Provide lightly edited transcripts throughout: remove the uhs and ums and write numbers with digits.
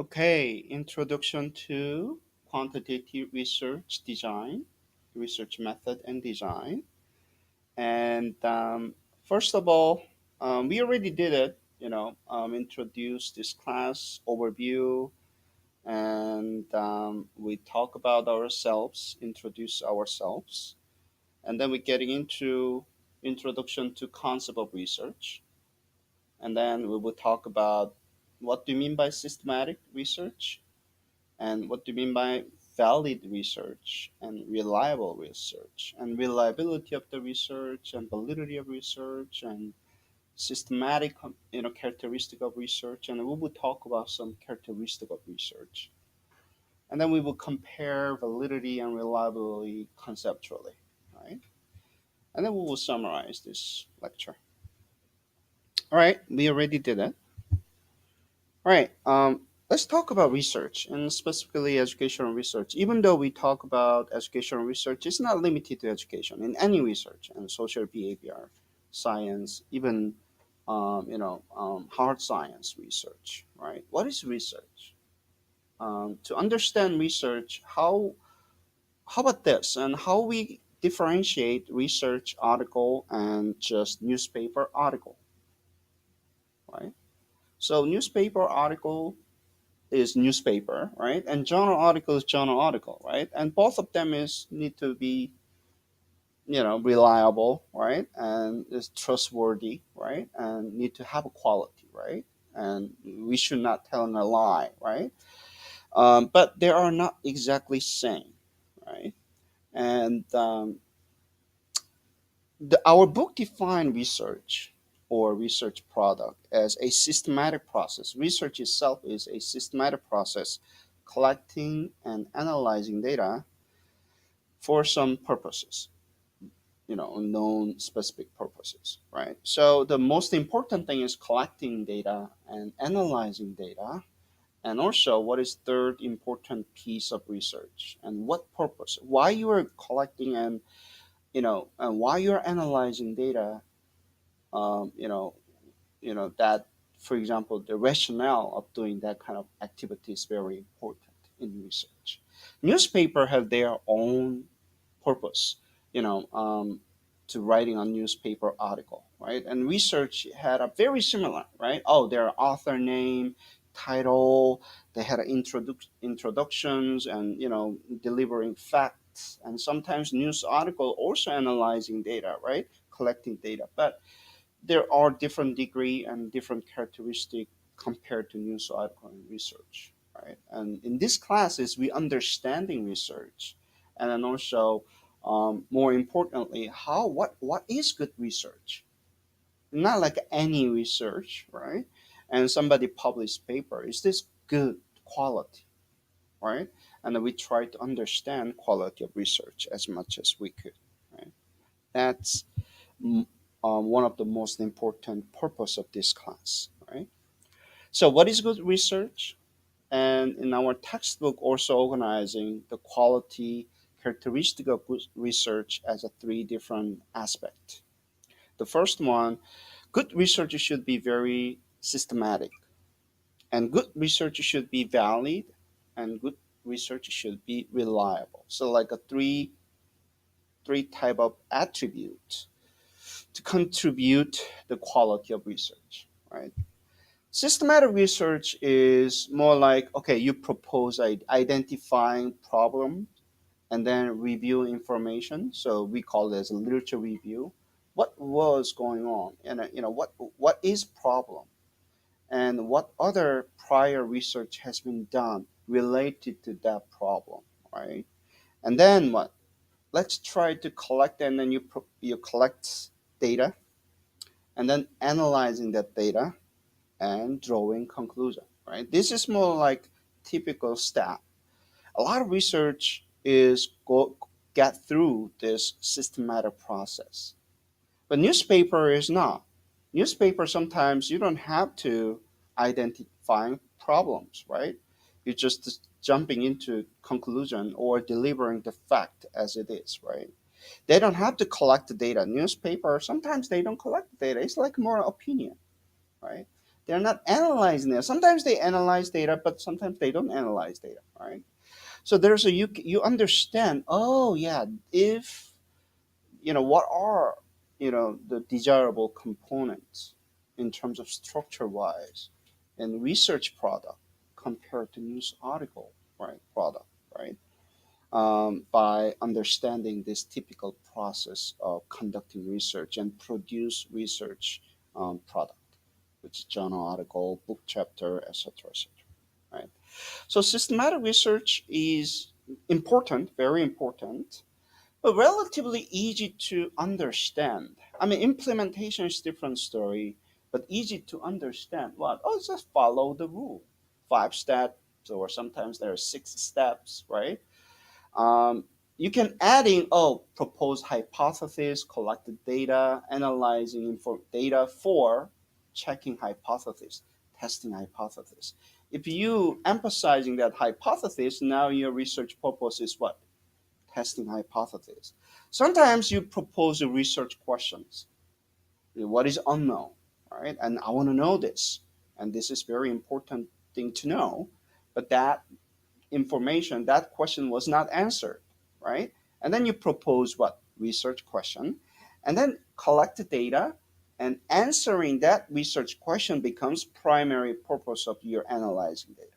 Okay, introduction to quantitative research design, research method and design. And first of all, we already did it, introduce this class overview, and we talk about ourselves, introduce ourselves, and then we're getting into introduction to concept of research, and then we will talk about what do you mean by systematic research, and what do you mean by valid research and reliable research, and reliability of the research and validity of research and systematic characteristic of research, and we will talk about some characteristic of research, and then we will compare validity and reliability conceptually, right? And then we will summarize this lecture. All right, we already did it. All right. Let's talk about research and specifically educational research. Even though we talk about educational research, it's not limited to education. In any research and social behavior, science, even hard science research, right? What is research? To understand research, how about this and how we differentiate research article and just newspaper article, right? So newspaper article is newspaper, right? And journal article is journal article, right? And both of them is need to be, reliable, right? And is trustworthy, right? And need to have a quality, right? And we should not tell a lie, right? But they are not exactly same, right? And our book define research or research product as a systematic process. Research itself is a systematic process collecting and analyzing data for some purposes, known specific purposes, right? So the most important thing is collecting data and analyzing data. And also, what is third important piece of research and what purpose? Why you are collecting and why you're analyzing data, um, you know, that, for example, the rationale of doing that kind of activity is very important in research. Newspaper have their own purpose, you know, to writing a newspaper article, right? And research had a very similar, right? Oh, their author name, title, they had introductions, and delivering facts, and sometimes news article also analyzing data, right? Collecting data, but there are different degree and different characteristic compared to news article and research, right? And in this classes we understanding research, and then also more importantly, what is good research, not like any research, right? And somebody published paper, is this good quality, right? And then we try to understand quality of research as much as we could, right? That's mm, one of the most important purpose of this class, right? So, what is good research? And in our textbook, also organizing the quality characteristic of good research as a three different aspect. The first one, good research should be very systematic, and good research should be valid, and good research should be reliable. So, like a three type of attributes to contribute the quality of research, right? Systematic research is more like, okay, you propose identifying problem and then review information. So we call it as a literature review. What was going on, and what is problem, and what other prior research has been done related to that problem, right? And then what? Let's try to collect, and then you collect data, and then analyzing that data and drawing conclusion, right? This is more like typical step. A lot of research is get through this systematic process, but newspaper is not. Newspaper, sometimes you don't have to identify problems, right? You're just jumping into conclusion or delivering the fact as it is, right? They don't have to collect the data. Newspaper, sometimes they don't collect the data. It's like more opinion, right? They're not analyzing data. Sometimes they analyze data, but sometimes they don't analyze data, right? So there's a you understand. Oh yeah, if what are the desirable components in terms of structure wise and research product compared to news article, right? Product, right? By understanding this typical process of conducting research and produce research product, which is journal article, book chapter, etc., etc. Right. So systematic research is important, very important, but relatively easy to understand. I mean, implementation is different story, but easy to understand. What? Oh, just follow the rule. 5 steps, or sometimes there are 6 steps, right? Um, you can add in, proposed hypothesis, collected data, analyzing data for checking hypothesis, testing hypothesis. If you emphasizing that hypothesis, now your research purpose is what? Testing hypothesis. Sometimes you propose a research questions. What is unknown, right? And I want to know this, and this is very important thing to know, but that information, that question was not answered, right? And then you propose what? Research question, and then collect the data, and answering that research question becomes primary purpose of your analyzing data.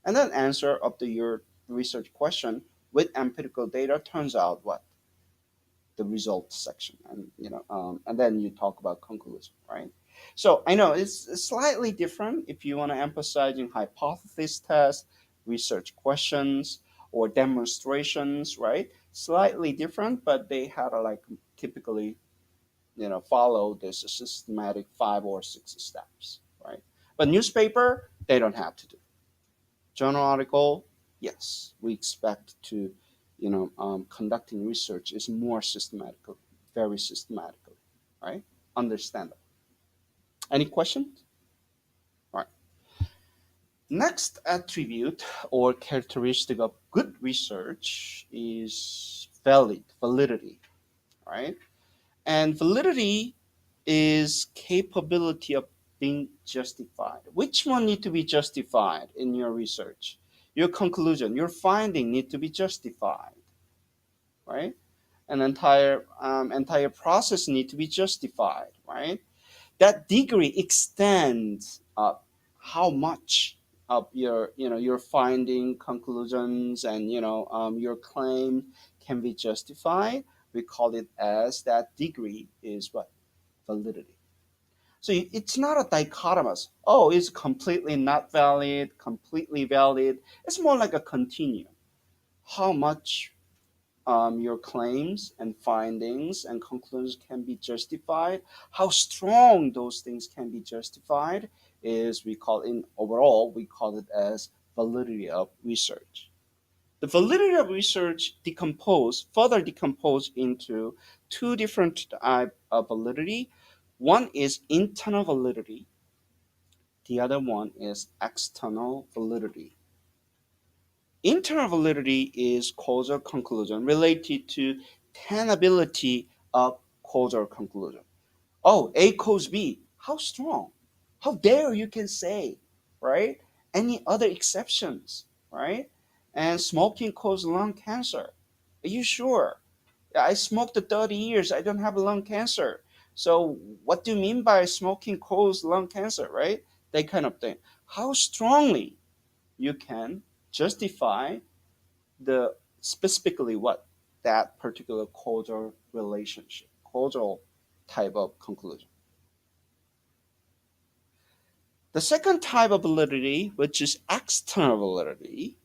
And then answer of your research question with empirical data turns out what? The results section, and then you talk about conclusion, right? So I know it's slightly different if you want to emphasize in hypothesis test, research questions, or demonstrations, right? Slightly different, but they had a, like, typically follow this systematic 5 or 6 steps, right? But newspaper, they don't have to do. Journal article, yes, we expect to, conducting research is more systematically, very systematically, right? Understandable. Any questions? All right. Next attribute or characteristic of good research is validity, right? And validity is capability of being justified. Which one need to be justified in your research? Your conclusion, your finding need to be justified, right? An entire process need to be justified, right? That degree extends how much of your finding, conclusions, and your claim can be justified. We call it as that degree is what? Validity. So it's not a dichotomous. Oh, it's completely not valid, completely valid. It's more like a continuum. How much your claims and findings and conclusions can be justified, how strong those things can be justified is we call in overall we call it as validity of research. The validity of research further decompose into two different type of validity. One is internal validity. The other one is external validity. Internal validity is causal conclusion related to tenability of causal conclusion. Oh, A cause B. How strong? How dare you can say, right? Any other exceptions, right? And smoking causes lung cancer. Are you sure? Yeah, I smoked 30 years. I don't have lung cancer. So what do you mean by smoking causes lung cancer, right? That kind of thing. How strongly you can justify the specifically what that particular causal relationship, causal type of conclusion. The second type of validity, which is external validity,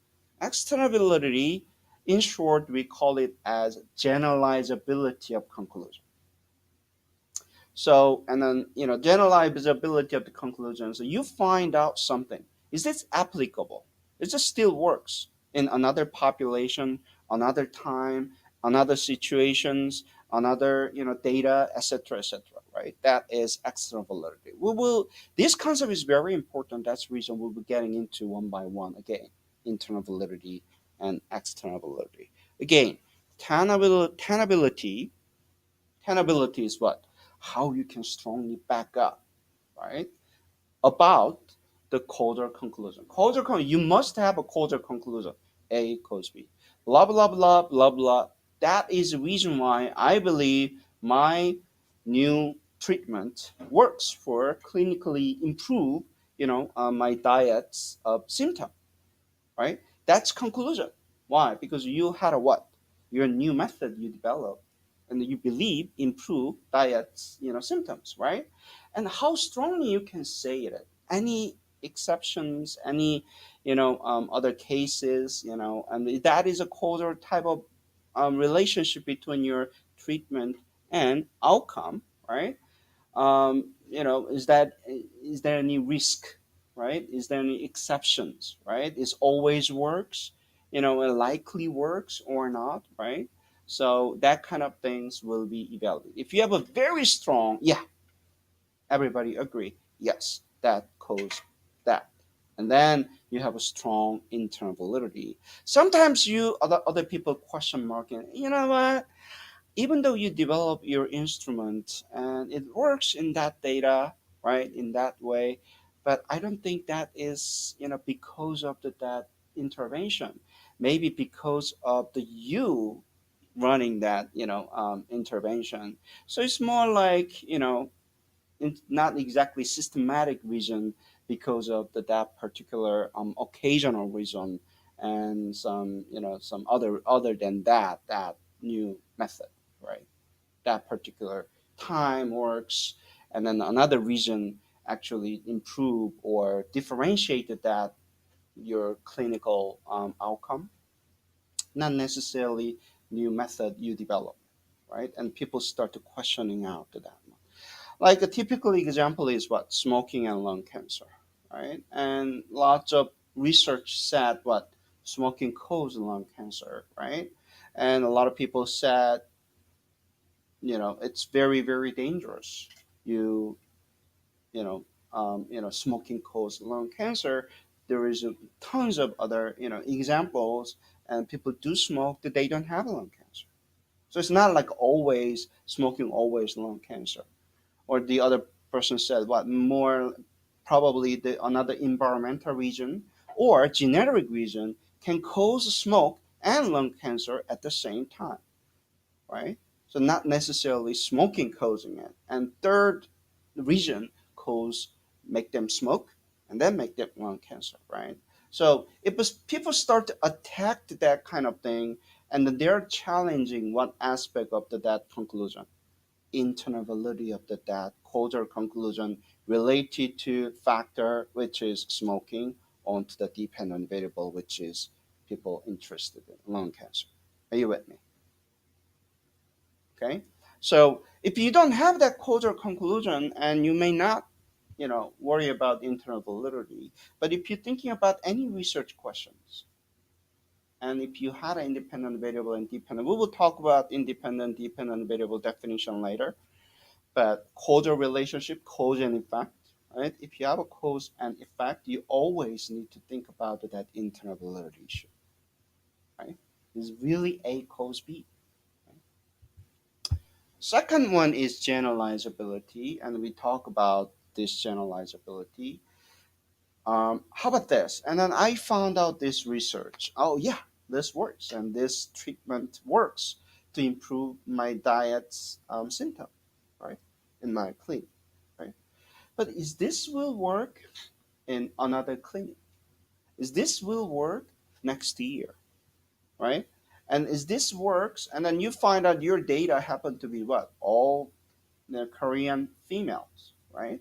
in short, we call it as generalizability of conclusion. So, and then, generalizability of the conclusion. So you find out something. Is this applicable? It just still works in another population, another time, another situations, another, data, etc., etc. Right? That is external validity. This concept is very important. That's the reason we'll be getting into one by one again. Internal validity and external validity. Again, tenability. Tenability is what? How you can strongly back up, right? about the causal conclusion. You must have a causal conclusion. A equals B. Blah blah blah blah blah. That is the reason why I believe my new treatment works for clinically improve, my diet's symptom. Right? That's conclusion. Why? Because you had a what? Your new method you developed, and you believe improve diet's symptoms, right? And how strongly you can say it. Any exceptions, any other cases, and that is a causal type of relationship between your treatment and outcome, right? Is there any risk, right? Is there any exceptions, right? Is always works, it likely works or not, right? So that kind of things will be evaluated. If you have a very strong, yeah, everybody agree, yes, that cause that. And then you have a strong internal validity. Sometimes other people question marking, you know what? Even though you develop your instrument and it works in that data, right, in that way, but I don't think that is, because of that intervention. Maybe because of the you running that, intervention. So it's more like, not exactly systematic reason because of that particular occasional reason and some other than that new method, right? That particular time works, and then another reason actually improve or differentiated that your clinical outcome, not necessarily new method you develop, right? And people start to questioning after that. Like a typical example is what? Smoking and lung cancer, right? And lots of research said what? Smoking causes lung cancer, right? And a lot of people said, it's very, very dangerous. You, smoking causes lung cancer. There is tons of other, examples, and people do smoke that they don't have lung cancer. So it's not like always smoking always lung cancer. Or the other person said what more probably another environmental reason or genetic reason can cause smoke and lung cancer at the same time, right? So not necessarily smoking causing it. And third reason cause make them smoke and then make them lung cancer, right? So it was people start to attack that kind of thing, and then they're challenging what aspect of that conclusion, internal validity of that causal conclusion related to factor which is smoking onto the dependent variable which is people interested in lung cancer. Are you with me? Okay. So if you don't have that causal conclusion, and you may not worry about internal validity, but if you're thinking about any research questions, and if you had an independent variable and dependent, we will talk about independent dependent variable definition later. But causal relationship, cause and effect, right? If you have a cause and effect, you always need to think about that internal validity issue, right? Is really A cause B. Right? Second one is generalizability, and we talk about this generalizability. How about this? And then I found out this research. Oh yeah, this works, and this treatment works to improve my diet's symptom, right? In my clinic, right? But is this will work in another clinic? Is this will work next year, right? And is this works? And then you find out your data happen to be what? All the Korean females, right?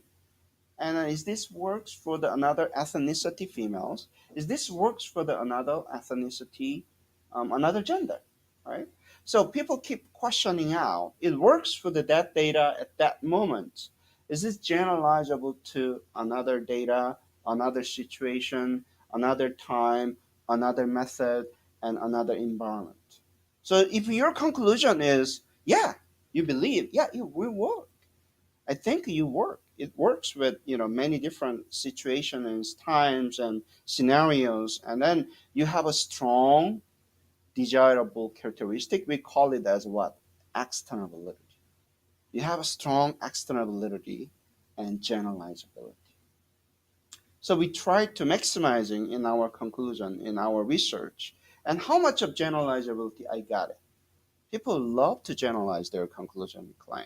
And is this works for the another ethnicity females? Is this works for the another ethnicity, another gender, right? So people keep questioning out. It works for that data at that moment. Is this generalizable to another data, another situation, another time, another method, and another environment? So if your conclusion is, yeah, you believe, yeah, it will work. I think you work. It works with many different situations, times, and scenarios, and then you have a strong, desirable characteristic. We call it as what? External validity. You have a strong external validity and generalizability. So we try to maximizing in our conclusion, in our research, and how much of generalizability I got it. People love to generalize their conclusion claim,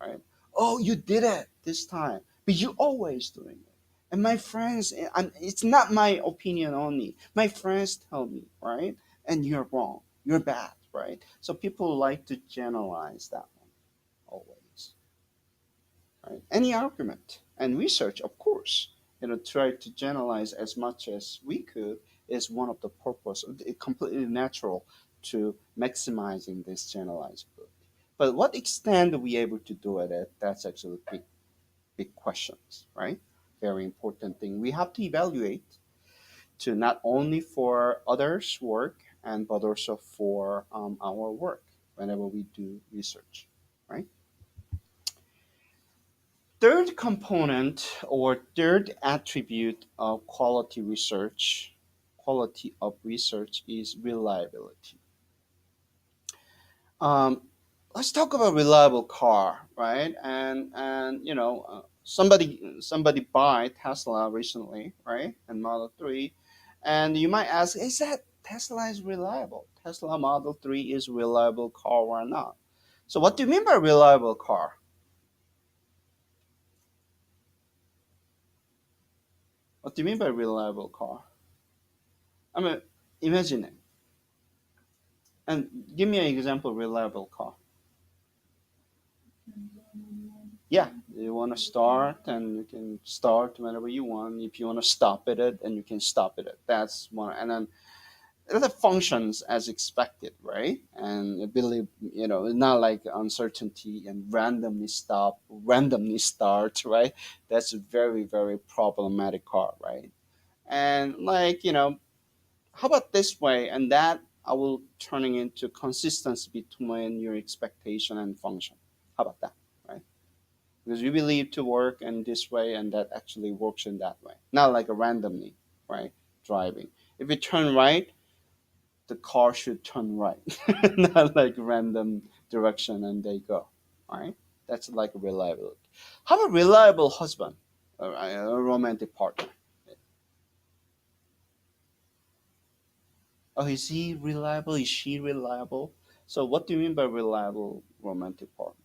right? Oh, you did it this time, but you always doing it. And my friends, and it's not my opinion only. My friends tell me, right? And you're wrong. You're bad, right? So people like to generalize that one always, right? Any argument and research, of course, try to generalize as much as we could is one of the purpose. It completely natural to maximizing this generalizability. But what extent are we able to do it at? That's actually big questions, right? Very important thing. We have to evaluate to not only for others' work and but also for our work whenever we do research, right? Third component or third attribute of quality of research is reliability. Um, let's talk about reliable car, right? And somebody buy Tesla recently, right? And Model 3, and you might ask, is that Tesla is reliable? Tesla Model 3 is reliable car or not? So what do you mean by reliable car? What do you mean by reliable car? I mean, imagine it. And give me an example of reliable car. Yeah, you want to start and you can start whenever you want. If you want to stop it, and you can stop it. That's one. And then it functions as expected, right? And I believe, it's not like uncertainty and randomly stop, randomly start, right? That's a very, very problematic car, right? And like, how about this way? And that I will turning into consistency between your expectation and function. How about that, right? Because you believe to work in this way, and that actually works in that way, not like a randomly, right? Driving. If you turn right, the car should turn right, not like random direction and they go. All right, that's like reliability. How about reliable husband, or a romantic partner? Oh, is he reliable? Is she reliable? So, what do you mean by reliable romantic partner?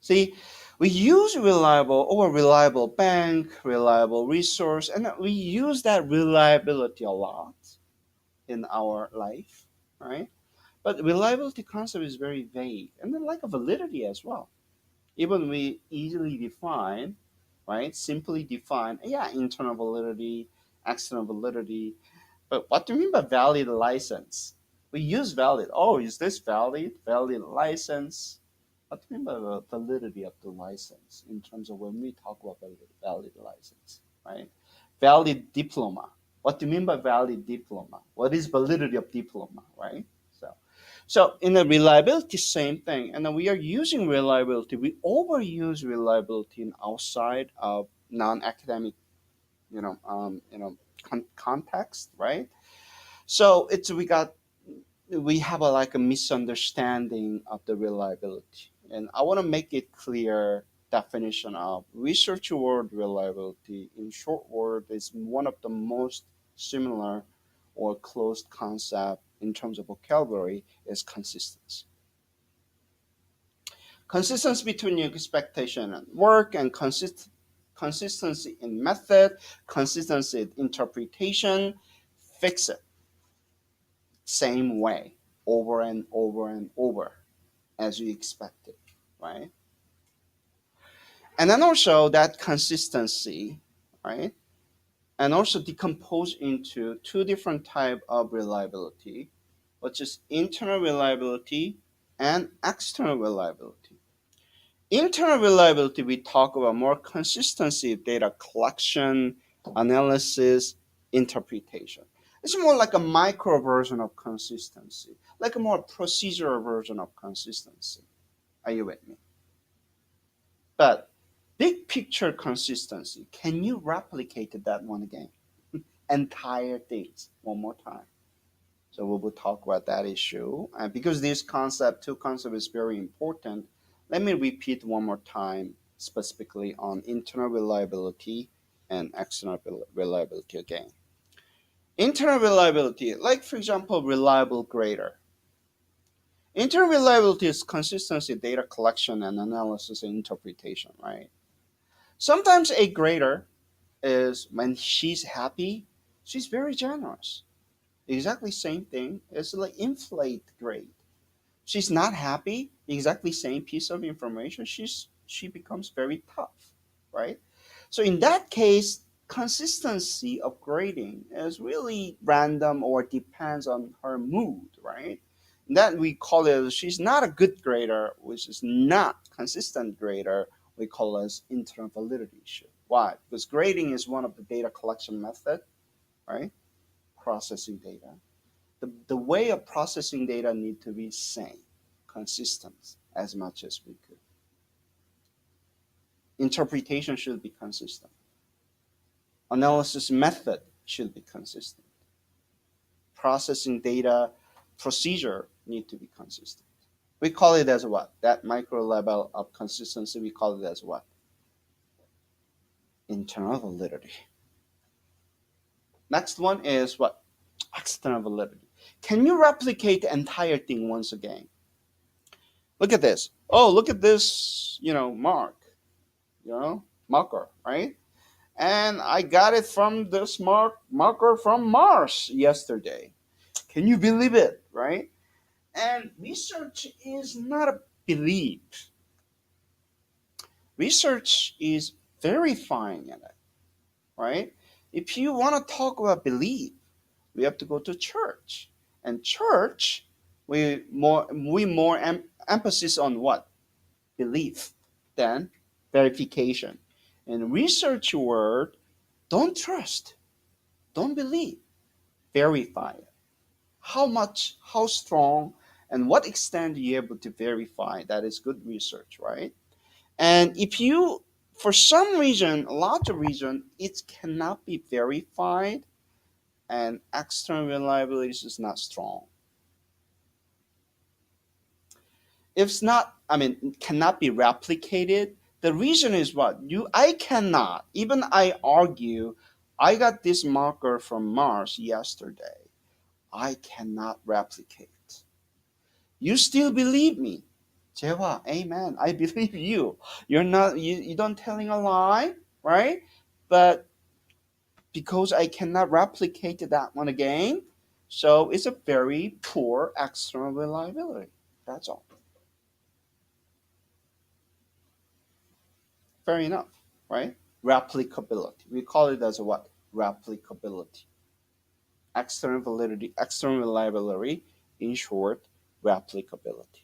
See, we use reliable or reliable bank, reliable resource, and we use that reliability a lot in our life, right? But reliability concept is very vague, and then like a validity as well. Even we easily define, right? Simply define, yeah, internal validity, external validity. But what do you mean by valid license? We use valid. Oh, is this valid? Valid license. What do you mean by the validity of the license in terms of when we talk about valid license, right? Valid diploma. What do you mean by valid diploma? What is validity of diploma, right? So, so in the reliability, same thing. And then we are using reliability. We overuse reliability in outside of non-academic, context, right? So it's we have like a misunderstanding of the reliability, and I want to make it clear definition of research word reliability. In short word, is one of the most similar or closed concept in terms of vocabulary is consistency. Consistency between your expectation and work, and consistency in method, consistency in interpretation. Fix it same way over and over and over as you expected, right? And then also that consistency, right? And also decompose into two different type of reliability, which is internal reliability and external reliability. Internal reliability, we talk about more consistency, data collection, analysis, interpretation. It's more like a micro version of consistency, like a more procedural version of consistency. Are you with me? But big picture consistency, can you replicate that one again? Entire things one more time. So we will talk about that issue. And because this concept, two concept is very important, let me repeat one more time. specifically on internal reliability and external reliability again. Internal reliability, like for example, reliable grader. Internal reliability is consistency, data collection, and analysis and interpretation, right? Sometimes a grader is when she's happy, she's very generous. Exactly same thing. It's like inflate grade. She's not happy, exactly same piece of information, she becomes very tough, right? So in that case, consistency of grading is really random or depends on her mood, right? And that we call it, she's not a good grader, which is not consistent grader, we call it as internal validity issue. Why? Because grading is one of the data collection method, right? Processing data, the way of processing data need to be same, consistent as much as we could. Interpretation should be consistent. Analysis method should be consistent. Processing data procedure need to be consistent. We call it as what? That micro level of consistency, we call it as what? Internal validity. Next one is what? External validity. Can you replicate the entire thing once again? Look at this. Oh, look at this, mark, marker, right? And I got it from this marker from Mars yesterday. Can you believe it, right? And research is not a belief. Research is verifying it, right? If you want to talk about belief, we have to go to church. And church, we more emphasis on what? Belief than verification. In research world, don't trust, don't believe, verify it. How much, how strong, and what extent are you able to verify? That is good research, right? And if you, for some reason, a lot of reason, it cannot be verified and external reliability is not strong. If it's not, cannot be replicated, the reason is what? I cannot, even I argue, I got this marker from Mars yesterday. I cannot replicate. You still believe me. Jehovah, amen. I believe you. You don't telling a lie, right? But because I cannot replicate that one again, so it's a very poor external reliability. That's all. Fair enough, right? Replicability. We call it as a what? Replicability. External validity, external reliability, in short, replicability.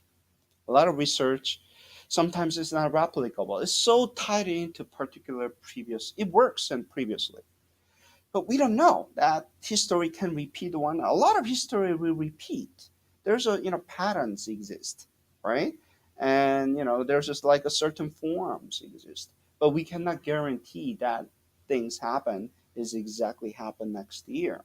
A lot of research sometimes it's not replicable. It's so tied into particular previous, it works and previously. But we don't know that history can repeat one. A lot of history will repeat. There's patterns exist, right? And there's just like a certain forms exist. But we cannot guarantee that things happen is exactly happen next year,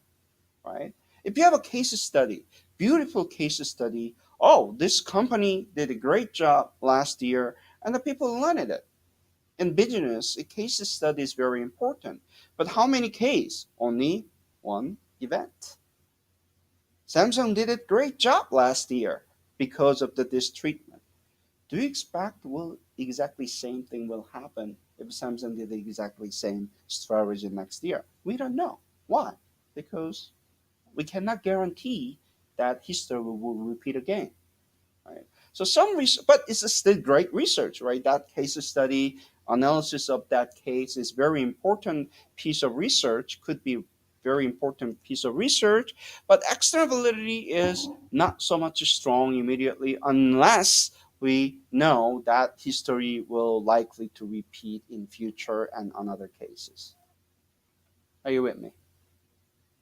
right? If you have a case study, beautiful case study, oh, this company did a great job last year, and the people learned it. In business, a case study is very important. But how many cases? Only one event. Samsung did a great job last year because of this treatment. Do you expect will exactly same thing will happen if Samsung did the exactly same strategy next year? We don't know. Why? Because we cannot guarantee that history will repeat again, right? So some research, but it's still great research, right? That case study analysis of that case is very important piece of research. Could be very important piece of research, but external validity is not so much strong immediately unless we know that history will likely to repeat in future and on other cases. Are you with me?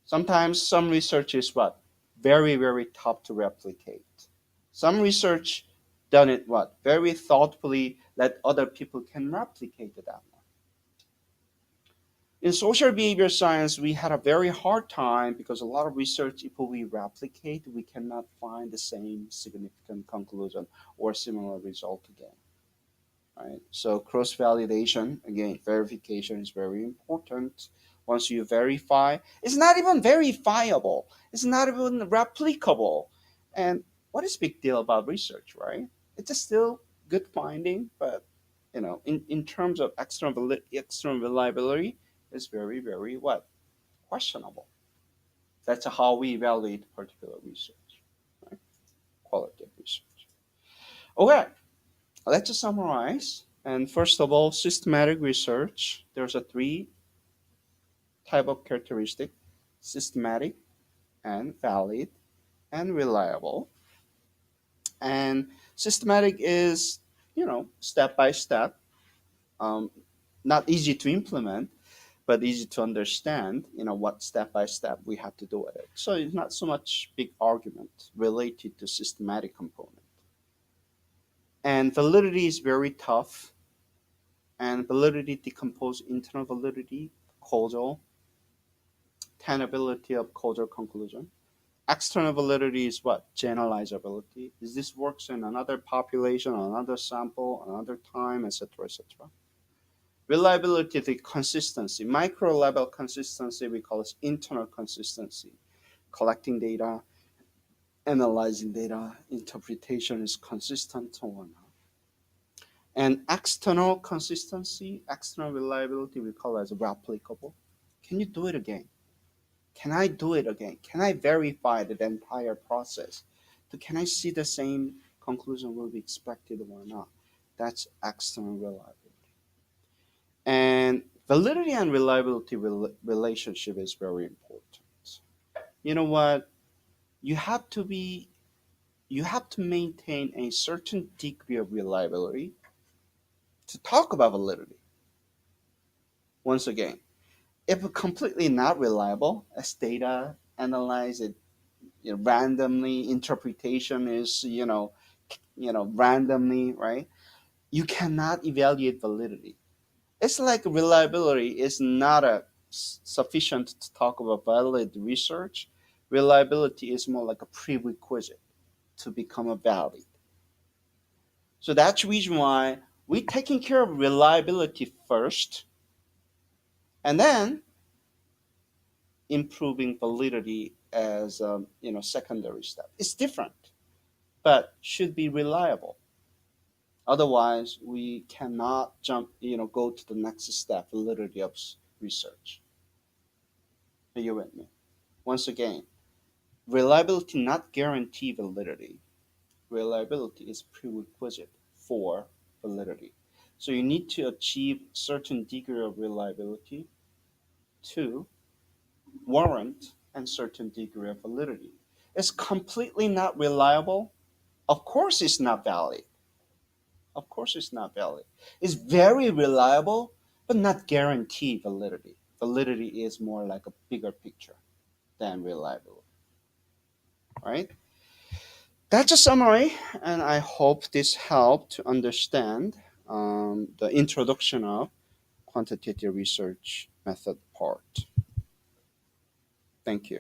Sometimes some research is what? Very, very tough to replicate. Some research done it what? Very thoughtfully that other people can replicate that one. In social behavior science, we had a very hard time because a lot of research, if we replicate, we cannot find the same significant conclusion or similar result again. right? So cross validation, again, verification is very important. Once you verify, it's not even verifiable. It's not even replicable. And what is big deal about research, right? It's just still good finding, but in terms of external reliability, it's very, very what? Questionable. That's how we evaluate particular research, right? Qualitative research. Okay, let's just summarize. And first of all, systematic research. There's a three type of characteristic: systematic and valid and reliable. And systematic is, step by step, um, not easy to implement, but easy to understand, what step by step we have to do with it. So it's not so much big argument related to systematic component. And validity is very tough, and validity decompose internal validity, causal, tenability of causal conclusion. External validity is what? Generalizability. Is this works in another population, another sample, another time, etc., etc. Reliability, the consistency, micro level consistency, we call it internal consistency. Collecting data, analyzing data, interpretation is consistent or not. And external consistency, external reliability, we call it as replicable. Can you do it again? Can I do it again? Can I verify the entire process? Can I see the same conclusion will be expected or not? That's external reliability. And validity and reliability relationship is very important. You know what? You have to be you have to maintain a certain degree of reliability to talk about validity. Once again, if completely not reliable, as data analyze it, randomly, interpretation is randomly, right? You cannot evaluate validity. It's like reliability is not sufficient to talk about valid research. Reliability is more like a prerequisite to become a valid. So that's the reason why we're taking care of reliability first, and then improving validity as secondary step. It's different, but should be reliable. Otherwise, we cannot go to the next step, validity of research. Are you with me? Once again, reliability not guarantee validity. Reliability is prerequisite for validity. So you need to achieve certain degree of reliability to warrant and certain degree of validity. It's completely not reliable. Of course, it's not valid. Of course, it's not valid. It's very reliable, but not guarantee validity. Validity is more like a bigger picture than reliability, right? That's a summary, and I hope this helped to understand the introduction of quantitative research method part. Thank you.